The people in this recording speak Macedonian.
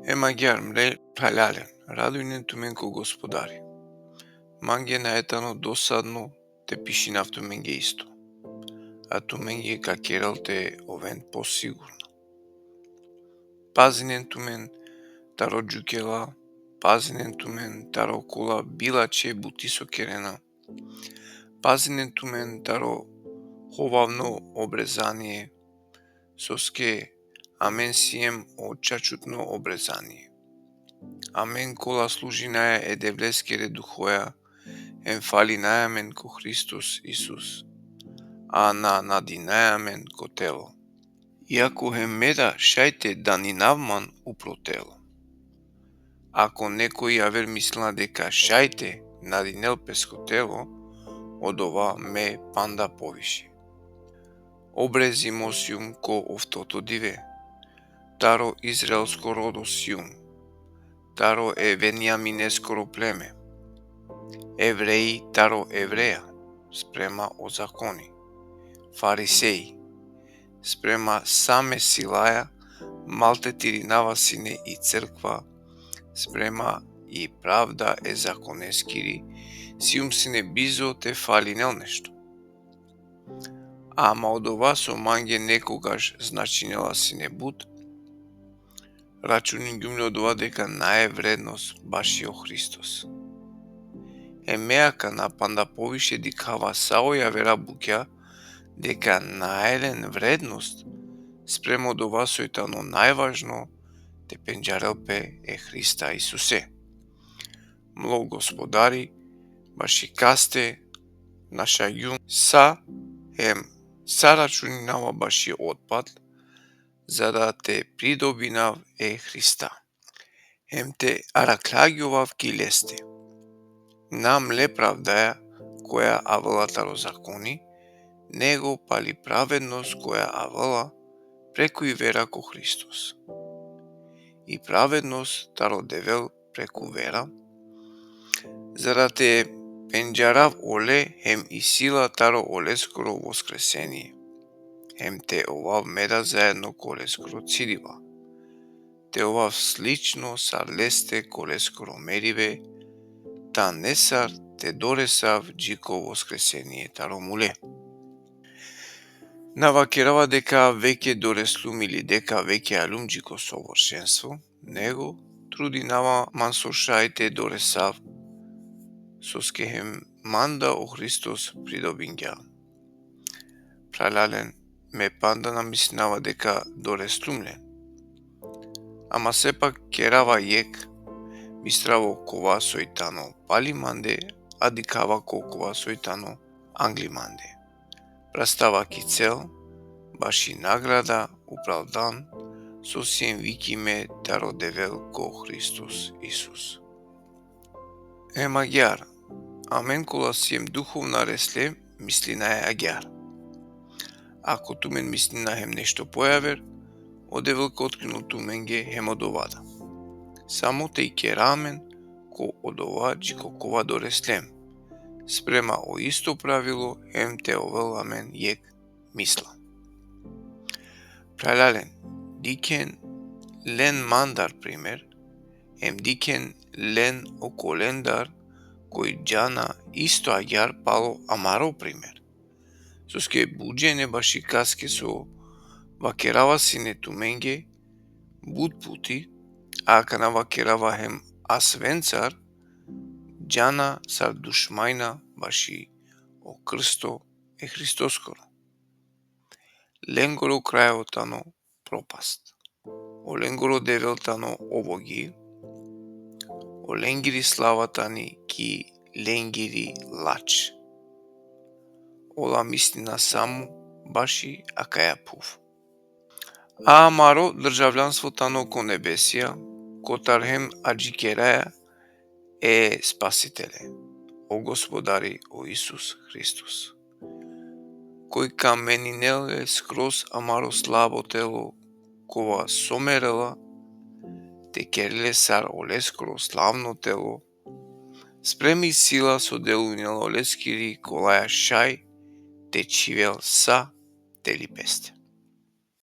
Emager mre pralalen, radujnen tumenko gospodari. Mange наетано досадно те пишинав туменге исто, а туменге какерал те овен посигурно. Пазинен тумен таро джукела, пазинен тумен таро кола билаче бутисо керена, пазинен тумен таро ховавно обрезание, соске амен сием очачутно обрезание. Амен кола служи наја едевлескере духоја, ен фали најамен ко Христос Исус, а надинајамен ко тело. Иако хем меда шајте да ни навман упро тело. Ако некој јавер мислена дека шајте надинел песко тело, од ова ме панда повиши. Обрези мосиум ко овтото диве, таро израелско родо сиум, таро венијаминескоро племе, евреи таро евреја, спрема о закони, фарисеи, спрема саме силаја, малте тиринава сине и црква, спрема и правда законескири, сиум сине бизо те фалинел нешто. Ама од ова со манге некогаш значинела сине буд, рачунин гумне од ова дека највредност баш о Христос. Емеака напанда повише дикава саоја вера буќа дека наелен вредност спремо од ова сојтано најважно те пенџарелпе е Христа Исусе. Мло господари, баши касте, наша јун са рачунинава баши отпад, за да те придобинав Христа. Ем те араклаѓував ки лесте. Нам ле правдаја, која авела таро закони, него пали праведност која авела преку и вера ко Христос. И праведност таро девел преку вера, за да те пенџарав оле хем и сила таро олескоро воскресение. Хем те овав меда заедно колескоро цидива. Те овав слично са лесте колескоро мериве, та не сар те доресав джико воскресение таро муле. Навакерава дека веќе дореслум или дека веќе алум джико совршенство, него трудинава мансошајте доресав, соскехем манда о Христос придобингја. Пралален ме панда намислинава дека дореслумлен, ама сепак керава јек, мистраво кова сојтано пали манде, а дикава кокова сојтано англи манде. Прастава ки цел, баши награда, управдан, со сием викиме таро девел ко Христос Исус. Емагјар, амен кола сием духовна ресле, мислина е агјар. Ако тумен мислина хем нешто појавер, одевел ко откринул туменге хем од овада. Само те и керамен, ко од ова джико кова дореслем, спрема о исто правило, хем те овеламен јек мисла. Пралален, дикен лен мандар пример, хем дикен лен о колендар, кој джана исто агјар пало амаро пример. Соске буџене баши каске со вакерава сине туменге, буд пути, а кана вакерава хем асвенцар, джана сар душмајна баши о крсто Христоскоро. Ленгоро крајотано пропаст. Оленгоро девелтано овоги, оленгири славатани ки ленгири лач. Ола мислина само баши акаја пув. А амаро државлjanството ко небесија, котархем аџикераја е спасителе, о господари о Исус Христос, кој каменинеле скроз амаро слабо тело, кова сомерела, те кериле сар олескоро славно тело, спреми сила со делувнело олескири колаја шај, те чивел са тели песте.